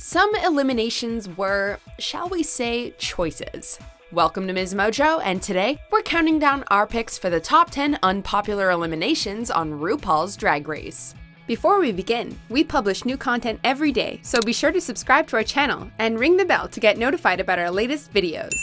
Some eliminations were, shall we say, choices. Welcome to MsMojo, and today we're counting down our picks for the top 10 unpopular eliminations on RuPaul's Drag Race. Before we begin, we publish new content every day, so be sure to subscribe to our channel and ring the bell to get notified about our latest videos.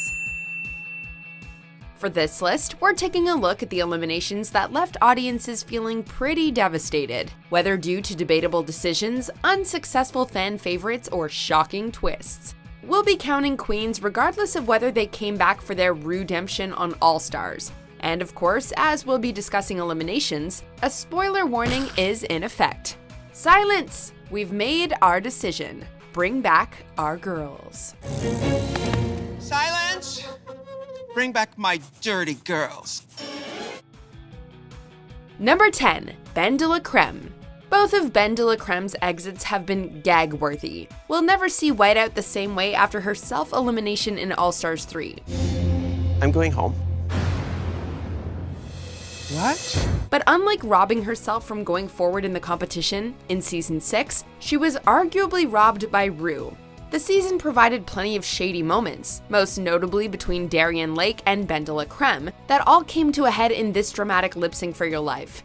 For this list, we're taking a look at the eliminations that left audiences feeling pretty devastated, whether due to debatable decisions, unsuccessful fan favorites, or shocking twists. We'll be counting queens regardless of whether they came back for their rudemption on All Stars. And of course, as we'll be discussing eliminations, a spoiler warning is in effect. Silence! We've made our decision. Bring back our girls. Silence! Bring back my dirty girls. Number 10, Ben de la Creme. Both of Ben de la Creme's exits have been gag-worthy. We'll never see Whiteout the same way after her self-elimination in All Stars 3. I'm going home. What? But unlike robbing herself from going forward in the competition, in Season 6, she was arguably robbed by Ru. The season provided plenty of shady moments, most notably between Darienne Lake and Ben de la Creme, that all came to a head in this dramatic Lip Sync for Your Life.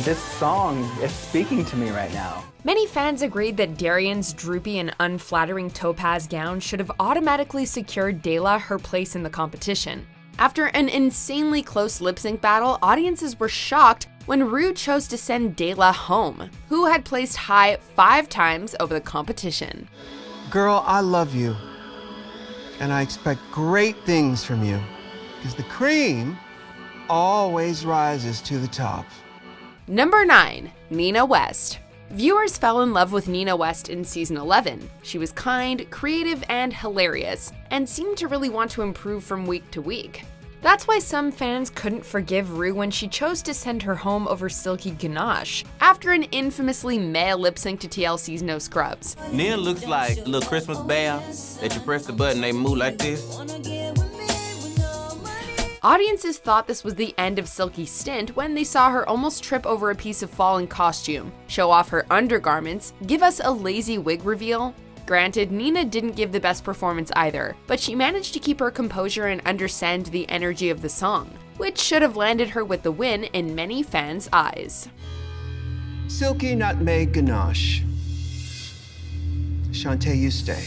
This song is speaking to me right now. Many fans agreed that Darienne's droopy and unflattering topaz gown should have automatically secured Dela her place in the competition. After an insanely close lip sync battle, audiences were shocked when Ru chose to send Dela home, who had placed high 5 times over the competition. Girl, I love you. And I expect great things from you. Because the cream always rises to the top. Number 9, Nina West. Viewers fell in love with Nina West in Season 11. She was kind, creative, and hilarious, and seemed to really want to improve from week to week. That's why some fans couldn't forgive Ru when she chose to send her home over Silky Ganache, after an infamously male lip sync to TLC's No Scrubs. Nia looks like a little Christmas bear that you press the button, they move like this. Audiences thought this was the end of Silky's stint when they saw her almost trip over a piece of fallen costume, show off her undergarments, give us a lazy wig reveal. Granted, Nina didn't give the best performance either, but she managed to keep her composure and understand the energy of the song, which should have landed her with the win in many fans' eyes. Silky nutmeg ganache. Shantae, you stay.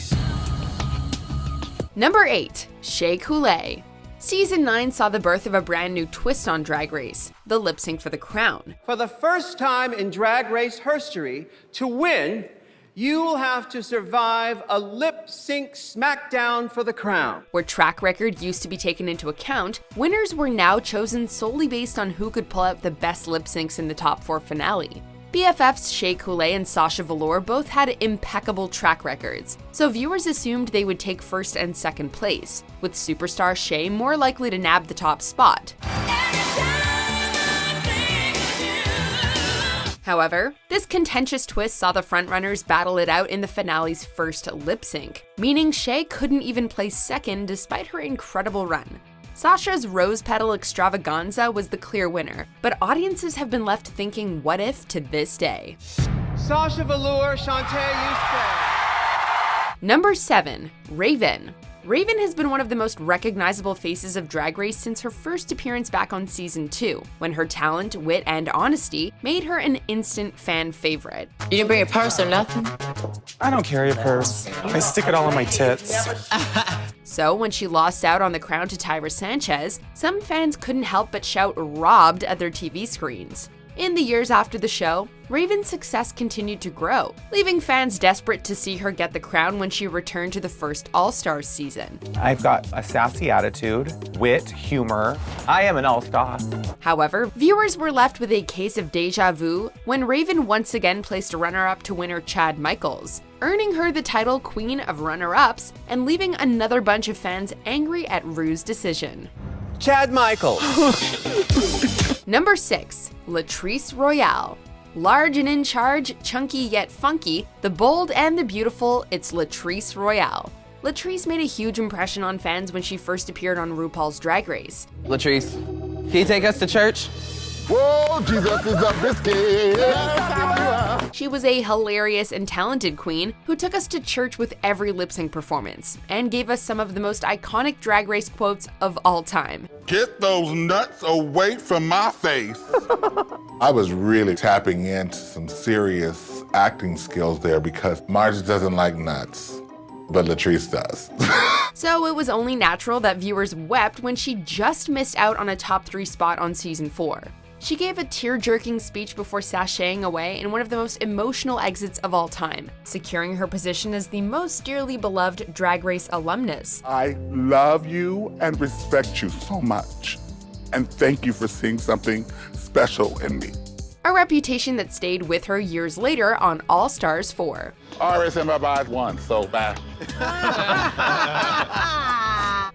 Number 8, Shay Cool. Season 9 saw the birth of a brand new twist on Drag Race, the lip sync for the crown. For the first time in Drag Race history, to win, you will have to survive a lip sync smackdown for the crown. Where track record used to be taken into account, winners were now chosen solely based on who could pull out the best lip syncs in the top 4 finale. BFFs Shay Cool and Sasha Velour both had impeccable track records, so viewers assumed they would take first and second place, with superstar Shay more likely to nab the top spot. However, this contentious twist saw the frontrunners battle it out in the finale's first lip sync, meaning Shay couldn't even place second despite her incredible run. Sasha's Rose Petal Extravaganza was the clear winner, but audiences have been left thinking what if to this day. Sasha Velour, Shantae, you stay. Number 7, Raven. Raven has been one of the most recognizable faces of Drag Race since her first appearance back on Season 2, when her talent, wit, and honesty made her an instant fan favorite. You didn't bring a purse or nothing? I don't carry a purse. I stick it all in my tits. So when she lost out on the crown to Tyra Sanchez, some fans couldn't help but shout "robbed" at their TV screens. In the years after the show, Raven's success continued to grow, leaving fans desperate to see her get the crown when she returned to the first All Stars season. I've got a sassy attitude, wit, humor. I am an all-star. However, viewers were left with a case of deja vu when Raven once again placed a runner-up to winner Chad Michaels, earning her the title Queen of Runner-Ups and leaving another bunch of fans angry at Ru's decision. Chad Michaels. Number 6, Latrice Royale. Large and in charge, chunky yet funky, the bold and the beautiful, it's Latrice Royale. Latrice made a huge impression on fans when she first appeared on RuPaul's Drag Race. Latrice, can you take us to church? Whoa, Jesus is a biscuit. She was a hilarious and talented queen who took us to church with every lip-sync performance and gave us some of the most iconic Drag Race quotes of all time. Get those nuts away from my face. I was really tapping into some serious acting skills there because Marge doesn't like nuts, but Latrice does. So it was only natural that viewers wept when she just missed out on a top 3 spot on season 4. She gave a tear-jerking speech before sashaying away in one of the most emotional exits of all time, securing her position as the most dearly beloved Drag Race alumnus. I love you and respect you so much. And thank you for seeing something special in me. A reputation that stayed with her years later on All Stars 4. Already said my bye once, so bye.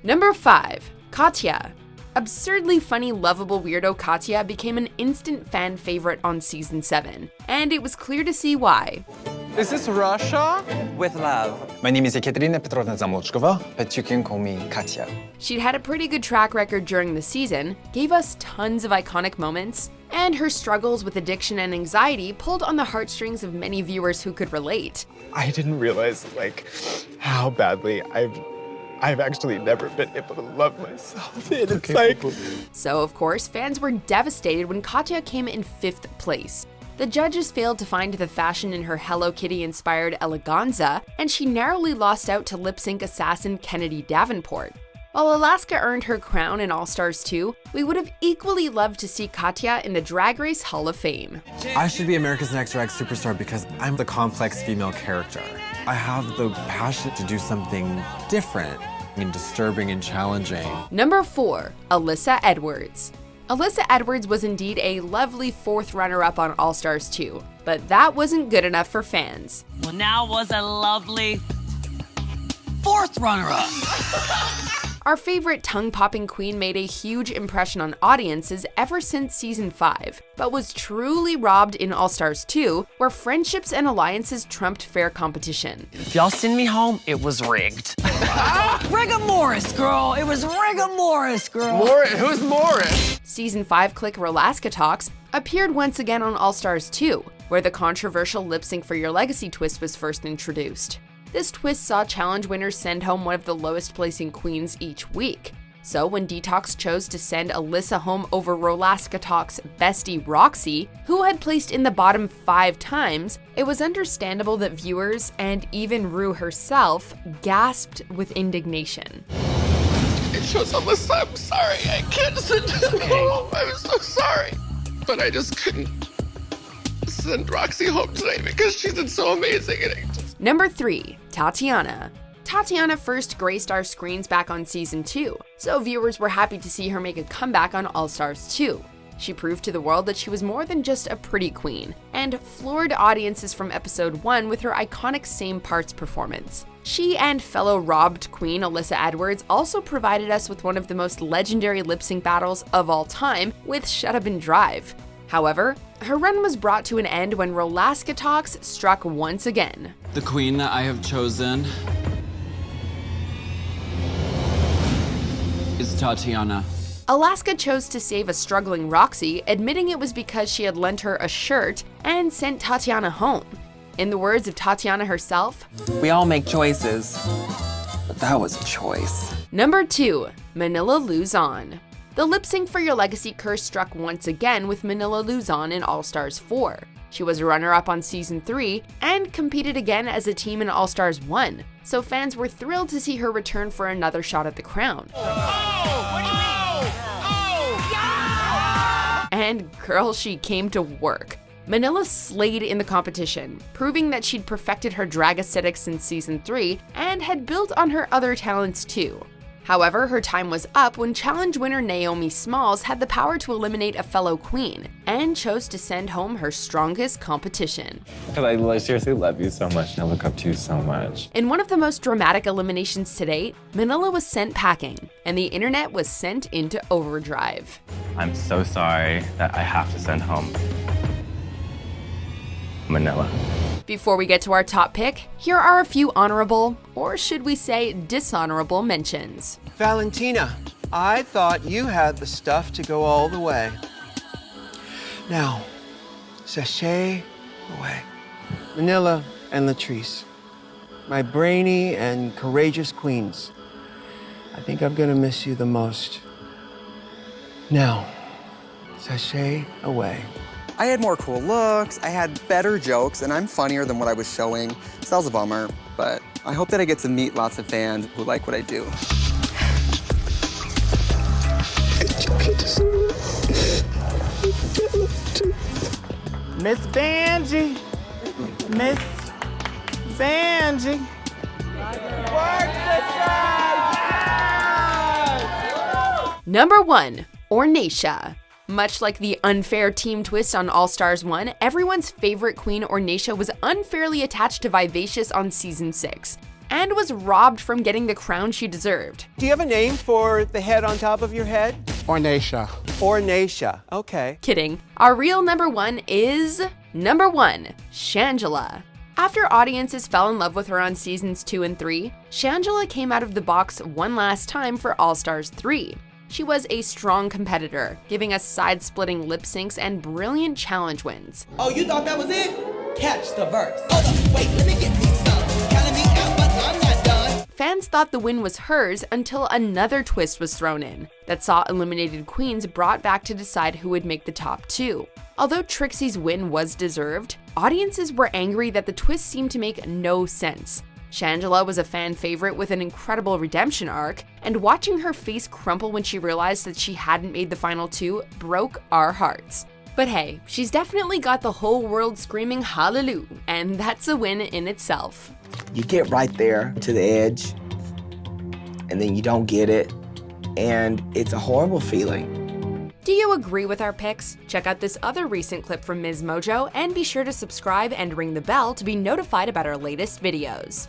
Number 5. Katya. Absurdly funny, lovable weirdo Katya became an instant fan favorite on season 7, and it was clear to see why. Is this Russia? With love. My name is Ekaterina Petrovna Zamolchkova, but you can call me Katya. She'd had a pretty good track record during the season, gave us tons of iconic moments, and her struggles with addiction and anxiety pulled on the heartstrings of many viewers who could relate. I didn't realize, how badly I've actually never been able to love myself. So, of course, fans were devastated when Katya came in 5th place. The judges failed to find the fashion in her Hello Kitty-inspired eleganza, and she narrowly lost out to lip-sync assassin Kennedy Davenport. While Alaska earned her crown in All Stars 2, we would have equally loved to see Katya in the Drag Race Hall of Fame. I should be America's Next Drag Superstar because I'm the complex female character. I have the passion to do something different and disturbing and challenging. Number 4. Alyssa Edwards. Alyssa Edwards was indeed a lovely 4th runner-up on All Stars 2, but that wasn't good enough for fans. Well, now was a lovely 4th runner-up. Our favorite tongue-popping queen made a huge impression on audiences ever since season 5, but was truly robbed in All Stars 2, where friendships and alliances trumped fair competition. If y'all send me home, it was rigged. Rigamorous, girl. It was rigamorous, girl. Who's Morris? Season 5 clique Rolaska Talks appeared once again on All Stars 2, where the controversial Lip Sync for Your Legacy twist was first introduced. This twist saw challenge winners send home one of the lowest placing queens each week. So when Detox chose to send Alyssa home over Rolaska Talk's bestie Roxie, who had placed in the bottom 5 times, it was understandable that viewers, and even Ru herself, gasped with indignation. It shows Alyssa, I'm sorry, I can't send him home. I'm so sorry. But I just couldn't send Roxie home tonight because she did so amazing. Number 3. Tatiana. Tatiana first graced our screens back on season 2, so viewers were happy to see her make a comeback on All Stars 2. She proved to the world that she was more than just a pretty queen, and floored audiences from episode 1 with her iconic same parts performance. She and fellow robbed queen Alyssa Edwards also provided us with one of the most legendary lip sync battles of all time with Shut Up and Drive. However, her run was brought to an end when Rolaska Talks struck once again. The queen that I have chosen is Tatiana. Alaska chose to save a struggling Roxie, admitting it was because she had lent her a shirt and sent Tatiana home. In the words of Tatiana herself, We all make choices, but that was a choice. Number 2. Manila Luzon. The Lip Sync for Your Legacy curse struck once again with Manila Luzon in All Stars 4. She was a runner-up on season 3 and competed again as a team in All Stars 1, so fans were thrilled to see her return for another shot at the crown. And girl, she came to work. Manila slayed in the competition, proving that she'd perfected her drag aesthetic since season 3 and had built on her other talents too. However, her time was up when challenge winner Naomi Smalls had the power to eliminate a fellow queen and chose to send home her strongest competition. I seriously love you so much and I look up to you so much. In one of the most dramatic eliminations to date, Manila was sent packing, and the internet was sent into overdrive. I'm so sorry that I have to send home Manila. Before we get to our top pick, here are a few honorable, or should we say dishonorable, mentions. Valentina, I thought you had the stuff to go all the way. Now, sashay away. Manila and Latrice, my brainy and courageous queens. I think I'm gonna miss you the most. Now, sashay away. I had more cool looks, I had better jokes, and I'm funnier than what I was showing. So that was a bummer, but I hope that I get to meet lots of fans who like what I do. Miss Vanjie. Miss Vanjie. Number 1, Ornacia. Much like the unfair team twist on All Stars 1, everyone's favorite queen Ornacia was unfairly attached to Vivacious on season 6, and was robbed from getting the crown she deserved. Do you have a name for the head on top of your head? Ornacia. Ornacia, okay. Kidding. Our real number 1 is number 1, Shangela. After audiences fell in love with her on seasons 2 and 3, Shangela came out of the box one last time for All Stars 3. She was a strong competitor, giving us side-splitting lip syncs and brilliant challenge wins. Oh, you thought that was it? Catch the verse. Hold up, wait, let me get me some. Counting me out, but I'm not done. Fans thought the win was hers until another twist was thrown in that saw eliminated queens brought back to decide who would make the top 2. Although Trixie's win was deserved, audiences were angry that the twist seemed to make no sense. Shangela was a fan favorite with an incredible redemption arc, and watching her face crumple when she realized that she hadn't made the final 2 broke our hearts. But hey, she's definitely got the whole world screaming hallelujah, and that's a win in itself. You get right there to the edge, and then you don't get it, and it's a horrible feeling. Do you agree with our picks? Check out this other recent clip from MsMojo, and be sure to subscribe and ring the bell to be notified about our latest videos.